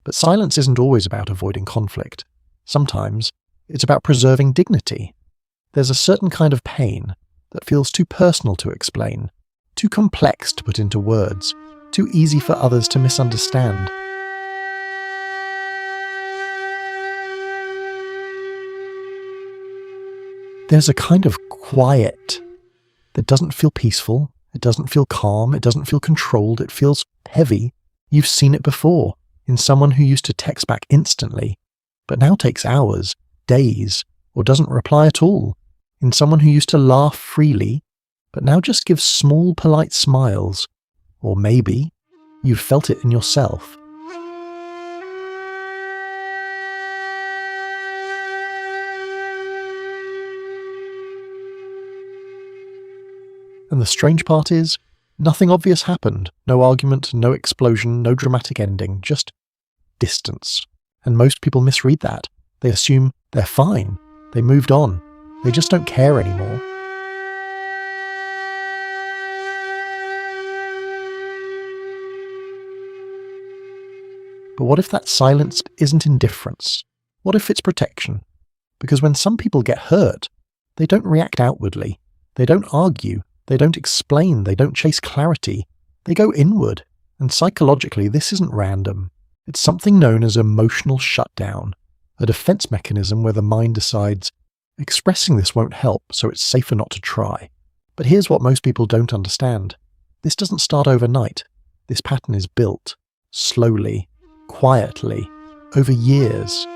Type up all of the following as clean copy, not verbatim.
But silence isn't always about avoiding conflict. Sometimes it's about preserving dignity. There's a certain kind of pain that feels too personal to explain, too complex to put into words, too easy for others to misunderstand. There's a kind of quiet that doesn't feel peaceful, it doesn't feel calm, it doesn't feel controlled, it feels heavy. You've seen it before in someone who used to text back instantly, but now takes hours, days, or doesn't reply at all. In someone who used to laugh freely, but now just gives small, polite smiles. Or maybe you've felt it in yourself. And the strange part is, nothing obvious happened. No argument, no explosion, no dramatic ending, just distance. And most people misread that. They assume they're fine. They moved on. They just don't care anymore. But what if that silence isn't indifference? What if it's protection? Because when some people get hurt, they don't react outwardly. They don't argue. They don't explain, they don't chase clarity, they go inward. And psychologically, this isn't random. It's something known as emotional shutdown, a defense mechanism where the mind decides, expressing this won't help, so it's safer not to try. But here's what most people don't understand. This doesn't start overnight. This pattern is built, slowly, quietly, over years.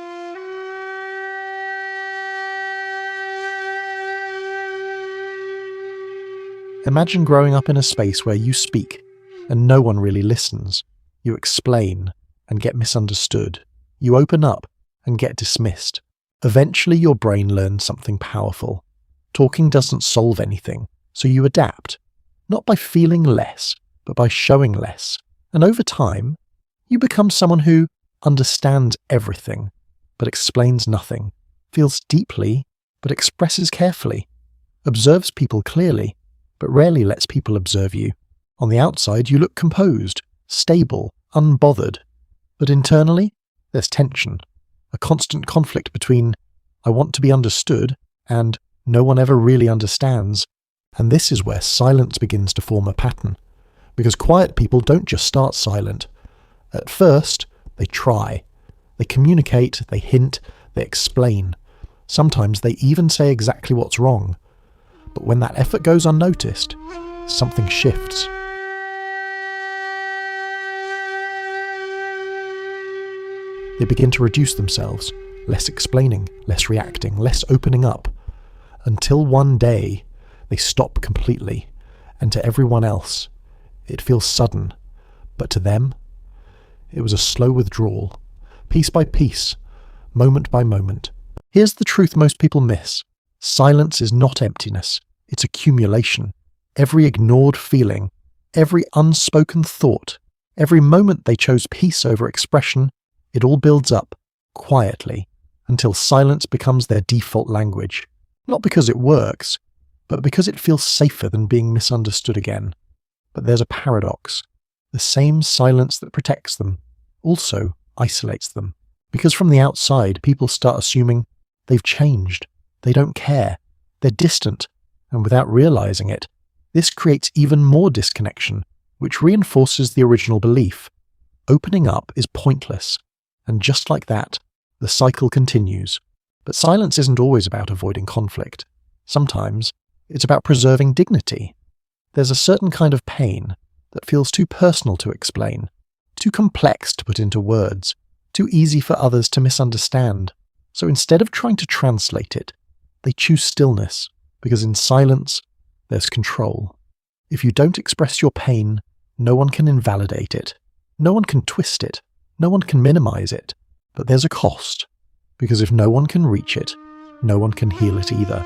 Imagine growing up in a space where you speak and no one really listens. You explain and get misunderstood. You open up and get dismissed. Eventually your brain learns something powerful. Talking doesn't solve anything, so you adapt. Not by feeling less, but by showing less. And over time, you become someone who understands everything, but explains nothing, feels deeply, but expresses carefully, observes people clearly, but rarely lets people observe you. On the outside, you look composed, stable, unbothered. But internally, there's tension, a constant conflict between I want to be understood and no one ever really understands. And this is where silence begins to form a pattern. Because quiet people don't just start silent. At first, they try. They communicate, they hint, they explain. Sometimes they even say exactly what's wrong. But when that effort goes unnoticed, something shifts. They begin to reduce themselves, less explaining, less reacting, less opening up, until one day they stop completely, and to everyone else, it feels sudden, but to them, it was a slow withdrawal, piece by piece, moment by moment. Here's the truth most people miss. Silence is not emptiness, it's accumulation. Every ignored feeling, every unspoken thought, every moment they chose peace over expression, it all builds up, quietly, until silence becomes their default language. Not because it works, but because it feels safer than being misunderstood again. But there's a paradox. The same silence that protects them also isolates them. Because from the outside, people start assuming they've changed, they don't care, they're distant, and without realizing it, this creates even more disconnection, which reinforces the original belief. Opening up is pointless, and just like that, the cycle continues. But silence isn't always about avoiding conflict. Sometimes it's about preserving dignity. There's a certain kind of pain that feels too personal to explain, too complex to put into words, too easy for others to misunderstand. So instead of trying to translate it, they choose stillness, because in silence, there's control. If you don't express your pain, no one can invalidate it. No one can twist it. No one can minimize it. But there's a cost, because if no one can reach it, no one can heal it either.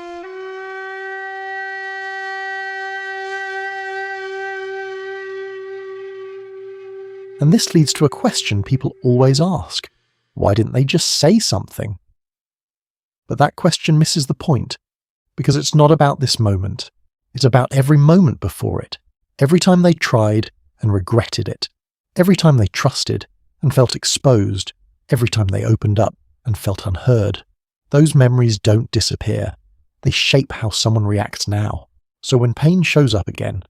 And this leads to a question people always ask. Why didn't they just say something? But that question misses the point, because it's not about this moment. It's about every moment before it. Every time they tried and regretted it. Every time they trusted and felt exposed every time they opened up and felt unheard. Those memories don't disappear. They shape how someone reacts now. So when pain shows up again,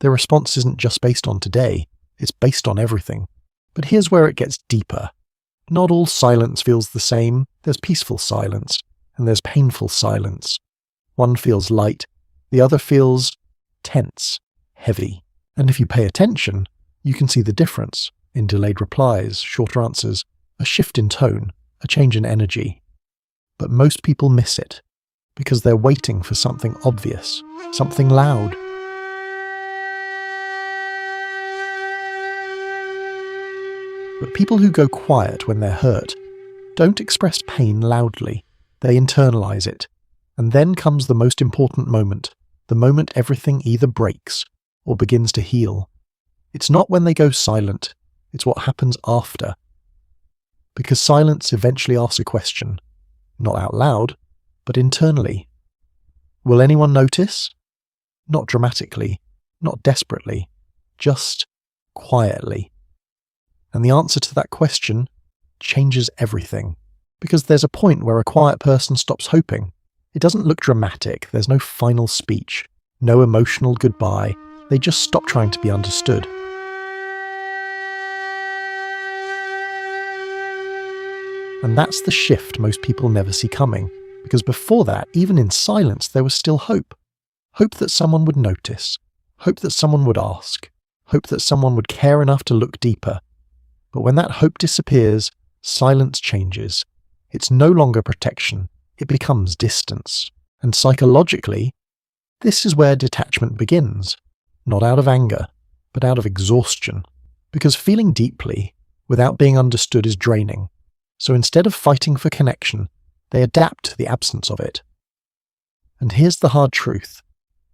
their response isn't just based on today, it's based on everything. But here's where it gets deeper. Not all silence feels the same. There's peaceful silence, and there's painful silence. One feels light, the other feels tense, heavy. And if you pay attention, you can see the difference in delayed replies, short answers, a shift in tone, a change in energy. But most people miss it, because they're waiting for something obvious, something loud. But people who go quiet when they're hurt don't express pain loudly. They internalize it. And then comes the most important moment, the moment everything either breaks or begins to heal. It's not when they go silent, it's what happens after. Because silence eventually asks a question, not out loud, but internally. Will anyone notice? Not dramatically, not desperately, just quietly. And the answer to that question changes everything. Because there's a point where a quiet person stops hoping. It doesn't look dramatic, there's no final speech, no emotional goodbye. They just stop trying to be understood. And that's the shift most people never see coming. Because before that, even in silence, there was still hope. Hope that someone would notice. Hope that someone would ask. Hope that someone would care enough to look deeper. But when that hope disappears, silence changes. It's no longer protection, it becomes distance. And psychologically, this is where detachment begins. Not out of anger, but out of exhaustion. Because feeling deeply, without being understood, is draining. So instead of fighting for connection, they adapt to the absence of it. And here's the hard truth.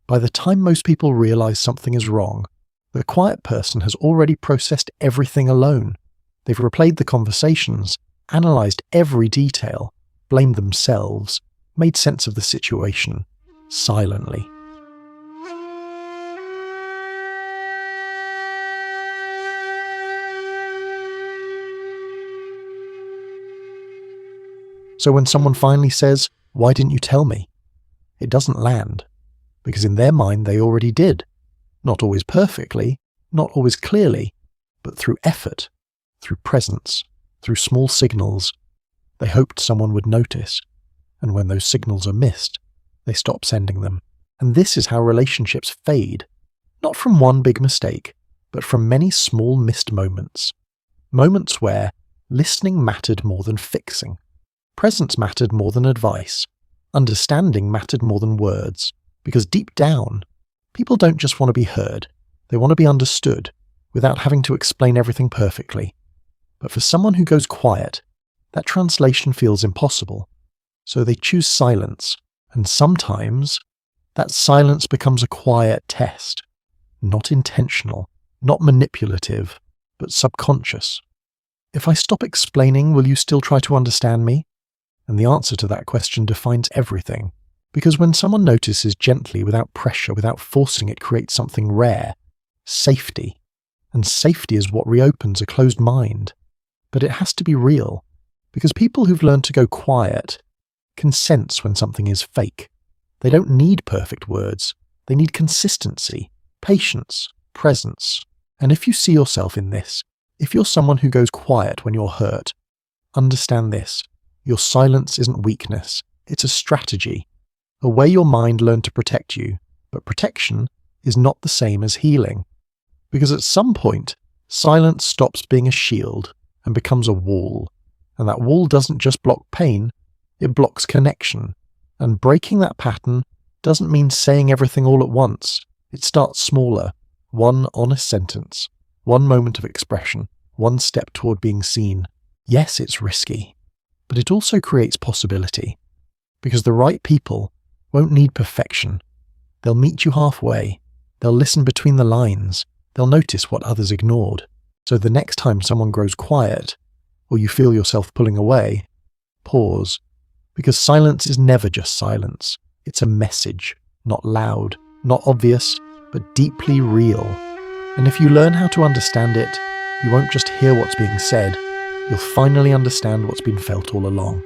By the time most people realize something is wrong, the quiet person has already processed everything alone. They've replayed the conversations, analysed every detail, blamed themselves, made sense of the situation, silently. So when someone finally says, "Why didn't you tell me?" it doesn't land, because in their mind they already did. Not always perfectly, not always clearly, but through effort, through presence, through small signals. They hoped someone would notice, and when those signals are missed, they stop sending them. And this is how relationships fade, not from one big mistake, but from many small missed moments. Moments where listening mattered more than fixing, presence mattered more than advice, understanding mattered more than words, because deep down, people don't just want to be heard, they want to be understood, without having to explain everything perfectly. But for someone who goes quiet, that translation feels impossible. So they choose silence, and sometimes that silence becomes a quiet test. Not intentional, not manipulative, but subconscious. If I stop explaining, will you still try to understand me? And the answer to that question defines everything. Because when someone notices gently, without pressure, without forcing, it creates something rare. Safety. And safety is what reopens a closed mind. But it has to be real, because people who've learned to go quiet can sense when something is fake. They don't need perfect words. They need consistency, patience, presence. And if you see yourself in this, if you're someone who goes quiet when you're hurt, understand this. Your silence isn't weakness. It's a strategy, a way your mind learned to protect you. But protection is not the same as healing. Because at some point, silence stops being a shield and becomes a wall. And that wall doesn't just block pain, it blocks connection. And breaking that pattern doesn't mean saying everything all at once. It starts smaller. One honest sentence, one moment of expression, one step toward being seen. Yes, it's risky, but it also creates possibility. Because the right people won't need perfection. They'll meet you halfway. They'll listen between the lines. They'll notice what others ignored. So the next time someone grows quiet, or you feel yourself pulling away, pause. Because silence is never just silence. It's a message, not loud, not obvious, but deeply real. And if you learn how to understand it, you won't just hear what's being said, you'll finally understand what's been felt all along.